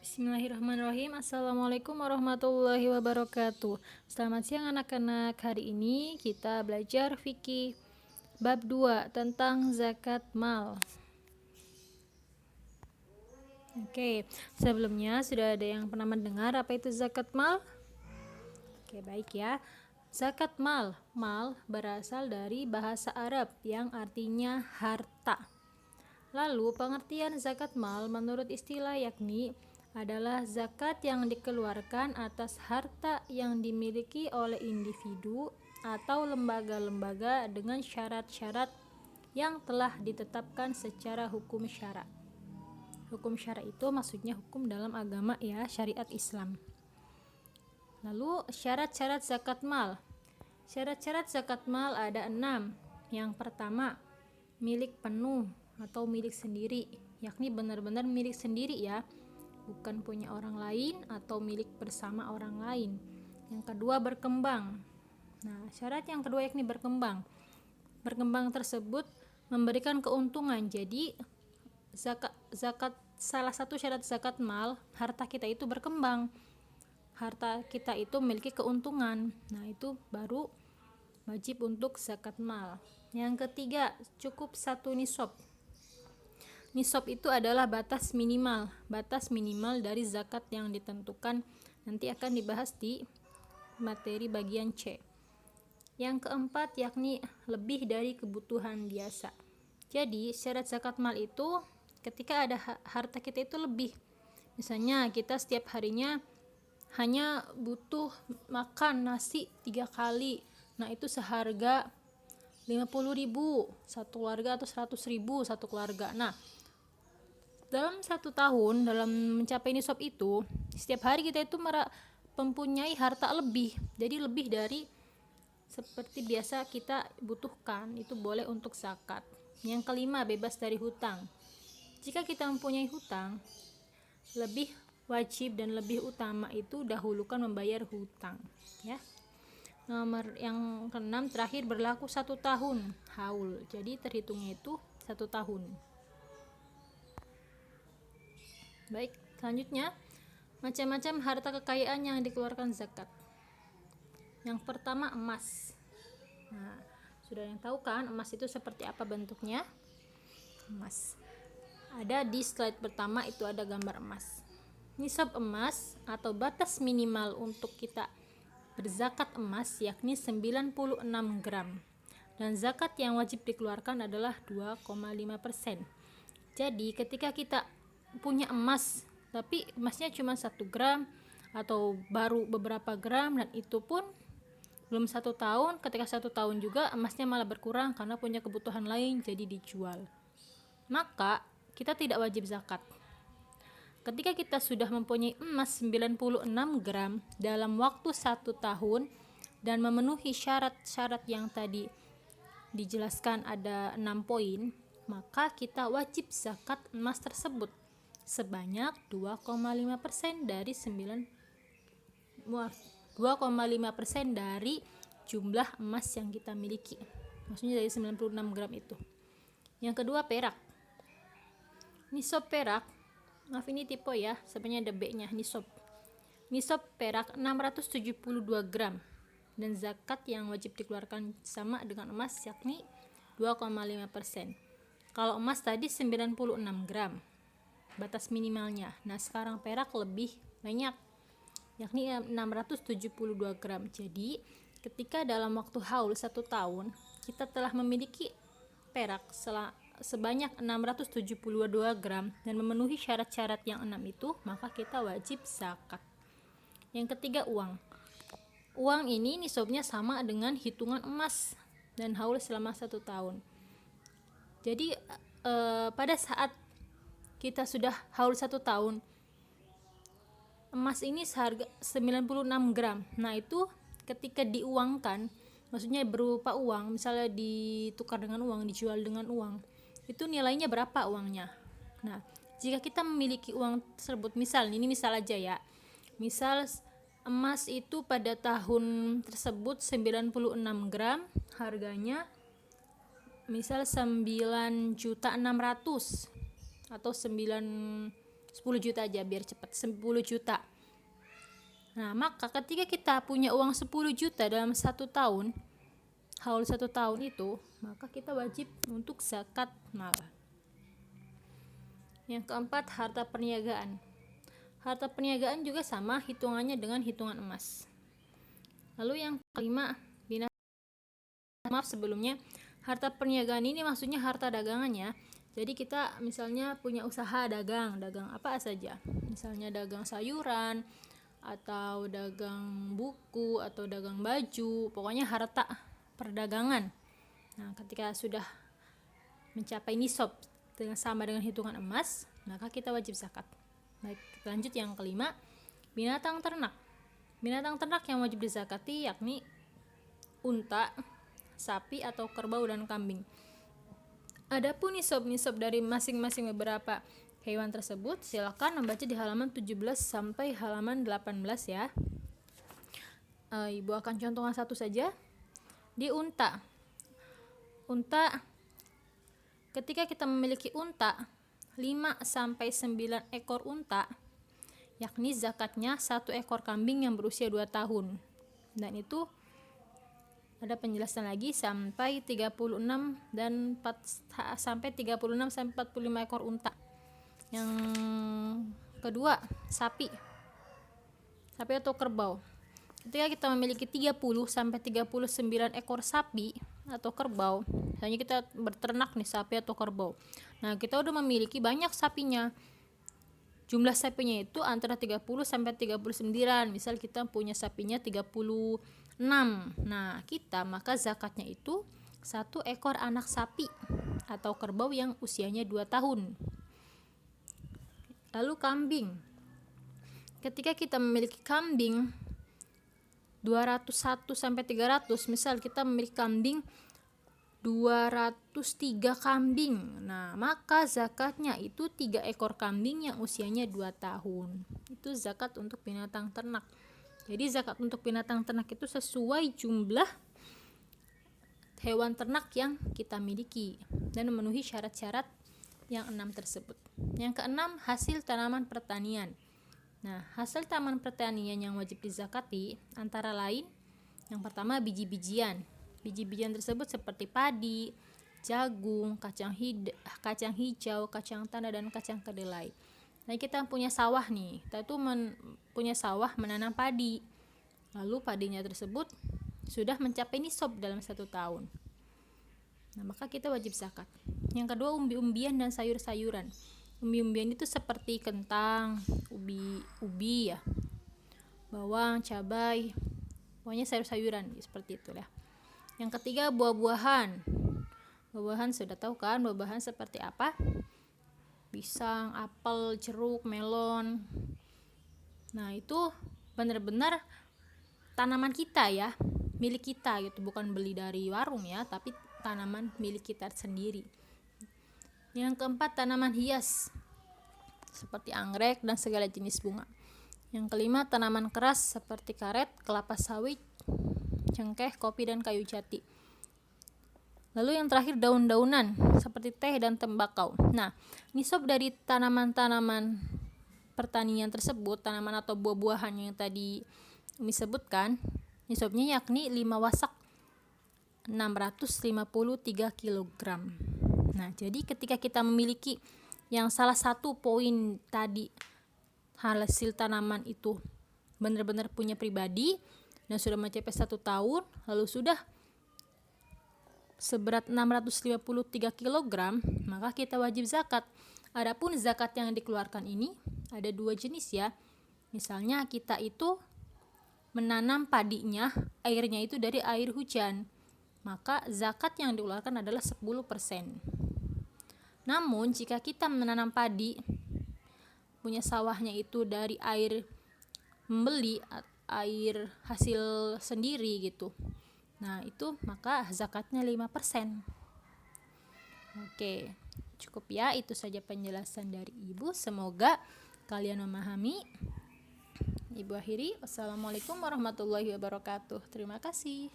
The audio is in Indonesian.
Bismillahirrahmanirrahim. Assalamualaikum warahmatullahi wabarakatuh. Selamat siang anak-anak. Hari ini kita belajar fikih bab 2 tentang zakat mal. Oke, sebelumnya sudah ada yang pernah mendengar apa itu zakat mal? Oke, baik ya. Zakat mal, mal berasal dari bahasa Arab yang artinya harta. Lalu pengertian zakat mal menurut istilah yakni adalah zakat yang dikeluarkan atas harta yang dimiliki oleh individu atau lembaga-lembaga dengan syarat-syarat yang telah ditetapkan secara hukum syara. Hukum syara itu maksudnya hukum dalam agama ya, syariat Islam. Lalu syarat-syarat zakat mal. Syarat-syarat zakat mal ada 6. Yang pertama, milik penuh atau milik sendiri, yakni benar-benar milik sendiri ya, bukan punya orang lain atau milik bersama orang lain. Yang kedua, berkembang. Nah, syarat yang kedua yakni berkembang. Berkembang tersebut memberikan keuntungan. Jadi zakat salah satu syarat zakat mal, harta kita itu berkembang. Harta kita itu memiliki keuntungan. Nah, itu baru wajib untuk zakat mal. Yang ketiga, cukup 1 nisab. Nisab itu adalah batas minimal dari zakat yang ditentukan. Nanti akan dibahas di materi bagian C. Yang keempat yakni lebih dari kebutuhan biasa. Jadi syarat zakat mal itu ketika ada harta kita itu lebih. Misalnya kita setiap harinya hanya butuh makan nasi 3 kali. Nah, itu seharga 50.000 satu keluarga atau 100.000 satu keluarga. Nah, dalam 1 tahun dalam mencapai nisab itu, setiap hari kita itu mempunyai harta lebih. Jadi lebih dari seperti biasa kita butuhkan, itu boleh untuk zakat. Yang kelima, bebas dari hutang. Jika kita mempunyai hutang, lebih wajib dan lebih utama itu dahulukan membayar hutang ya. Nomor yang keenam, terakhir berlaku 1 tahun haul. Jadi terhitungnya itu 1 tahun. Baik, selanjutnya macam-macam harta kekayaan yang dikeluarkan zakat. Yang pertama, emas. Nah, sudah yang tahu kan emas itu seperti apa bentuknya? Emas. Ada di slide pertama itu ada gambar emas. Nisab emas atau batas minimal untuk kita berzakat emas yakni 96 gram. Dan zakat yang wajib dikeluarkan adalah 2,5%. Jadi ketika kita punya emas tapi emasnya cuma 1 gram atau baru beberapa gram, dan itu pun belum 1 tahun, ketika 1 tahun juga emasnya malah berkurang karena punya kebutuhan lain jadi dijual, maka kita tidak wajib zakat. Ketika kita sudah mempunyai emas 96 gram dalam waktu 1 tahun dan memenuhi syarat-syarat yang tadi dijelaskan ada 6 poin, maka kita wajib zakat emas tersebut sebanyak 2,5% dari 2,5% dari jumlah emas yang kita miliki. Maksudnya dari 96 gram itu. Yang kedua, perak. Nisab perak, maaf ini tipe ya, sebenarnya ada B-nya, nisab perak 672 gram. Dan zakat yang wajib dikeluarkan sama dengan emas yakni 2,5%. Kalau emas tadi 96 gram batas minimalnya. Nah, sekarang perak lebih banyak yakni 672 gram. Jadi ketika dalam waktu haul 1 tahun kita telah memiliki perak sebanyak 672 gram dan memenuhi syarat-syarat yang 6 itu, maka kita wajib zakat. Yang ketiga, uang. Uang ini nisabnya sama dengan hitungan emas dan haul selama 1 tahun. Jadi pada saat kita sudah haul 1 tahun, emas ini seharga 96 gram. Nah, itu ketika diuangkan, maksudnya berupa uang, misalnya ditukar dengan uang, dijual dengan uang, itu nilainya berapa uangnya. Nah, jika kita memiliki uang tersebut, ini misal aja ya, misal emas itu pada tahun tersebut 96 gram, harganya misal 9.600.000 atau 10 juta aja biar cepat, 10 juta. Nah, maka ketika kita punya uang 10 juta dalam 1 tahun, haul 1 tahun itu, maka kita wajib untuk zakat mal. Yang keempat, harta perniagaan. Harta perniagaan juga sama hitungannya dengan hitungan emas. Lalu yang kelima, sebelumnya, harta perniagaan ini maksudnya harta dagangannya. Jadi kita misalnya punya usaha dagang apa saja. Misalnya dagang sayuran, atau dagang buku, atau dagang baju, pokoknya harta perdagangan. Nah, ketika sudah mencapai nisab sama dengan hitungan emas, maka kita wajib zakat. Baik, lanjut yang kelima, binatang ternak. Binatang ternak yang wajib dizakati yakni unta, sapi atau kerbau dan kambing. Adapun nisab dari masing-masing beberapa hewan tersebut, silakan membaca di halaman 17 sampai halaman 18 ya. Ibu akan contohkan satu saja. Di unta, ketika kita memiliki unta 5 sampai 9 ekor unta, yakni zakatnya 1 ekor kambing yang berusia 2 tahun. Dan itu ada penjelasan lagi sampai 36 sampai 45 ekor unta. Yang kedua, sapi atau kerbau. Ketika kita memiliki 30 sampai 39 ekor sapi atau kerbau, misalnya kita berternak nih sapi atau kerbau. Nah, kita udah memiliki banyak sapinya. Jumlah sapinya itu antara 30 sampai 39. Misal kita punya sapinya 36. Nah, maka zakatnya itu 1 ekor anak sapi atau kerbau yang usianya 2 tahun. Lalu kambing. Ketika kita memiliki kambing 201 sampai 300, misal kita memiliki kambing 203 kambing. Nah, maka zakatnya itu 3 ekor kambing yang usianya 2 tahun. Itu zakat untuk binatang ternak. Jadi zakat untuk binatang ternak itu sesuai jumlah hewan ternak yang kita miliki dan memenuhi syarat-syarat yang 6 tersebut. Yang keenam, hasil tanaman pertanian. Nah, hasil tanaman pertanian yang wajib dizakati antara lain, yang pertama biji-bijian. Biji-bijian tersebut seperti padi, jagung, kacang hijau, kacang tanah, dan kacang kedelai. Nah, kita punya sawah nih, kita tuh punya sawah menanam padi. Lalu padinya tersebut sudah mencapai nisab dalam 1 tahun. Nah, maka kita wajib zakat. Yang kedua, umbi-umbian dan sayur-sayuran. Umbi-umbian itu seperti kentang, ubi ya, bawang, cabai, pokoknya sayur-sayuran seperti itulah. Yang ketiga, buah-buahan. Buah-buahan sudah tahu kan buah-buahan seperti apa? Pisang, apel, jeruk, melon. Nah, itu benar-benar tanaman kita ya, milik kita gitu, bukan beli dari warung ya, tapi tanaman milik kita sendiri. Yang keempat, tanaman hias seperti anggrek dan segala jenis bunga. Yang kelima, tanaman keras seperti karet, kelapa sawit, cengkeh, kopi, dan kayu jati. Lalu yang terakhir, daun-daunan seperti teh dan tembakau. Nah, nisab dari tanaman-tanaman pertanian tersebut, tanaman atau buah-buahan yang tadi Umi sebutkan, nisabnya yakni 5 wasak 653 kg. Nah, jadi ketika kita memiliki yang salah satu poin tadi, hasil tanaman itu benar-benar punya pribadi dan sudah mencapai 1 tahun, lalu sudah seberat 653 kg, maka kita wajib zakat. Adapun zakat yang dikeluarkan ini ada 2 jenis ya. Misalnya kita itu menanam padinya, airnya itu dari air hujan, maka zakat yang dikeluarkan adalah 10%. Namun jika kita menanam padi, punya sawahnya itu dari air membeli, air hasil sendiri gitu, nah itu maka zakatnya 5%. Oke, cukup ya, itu saja penjelasan dari Ibu, semoga kalian memahami. Ibu akhiri, wassalamualaikum warahmatullahi wabarakatuh. Terima kasih.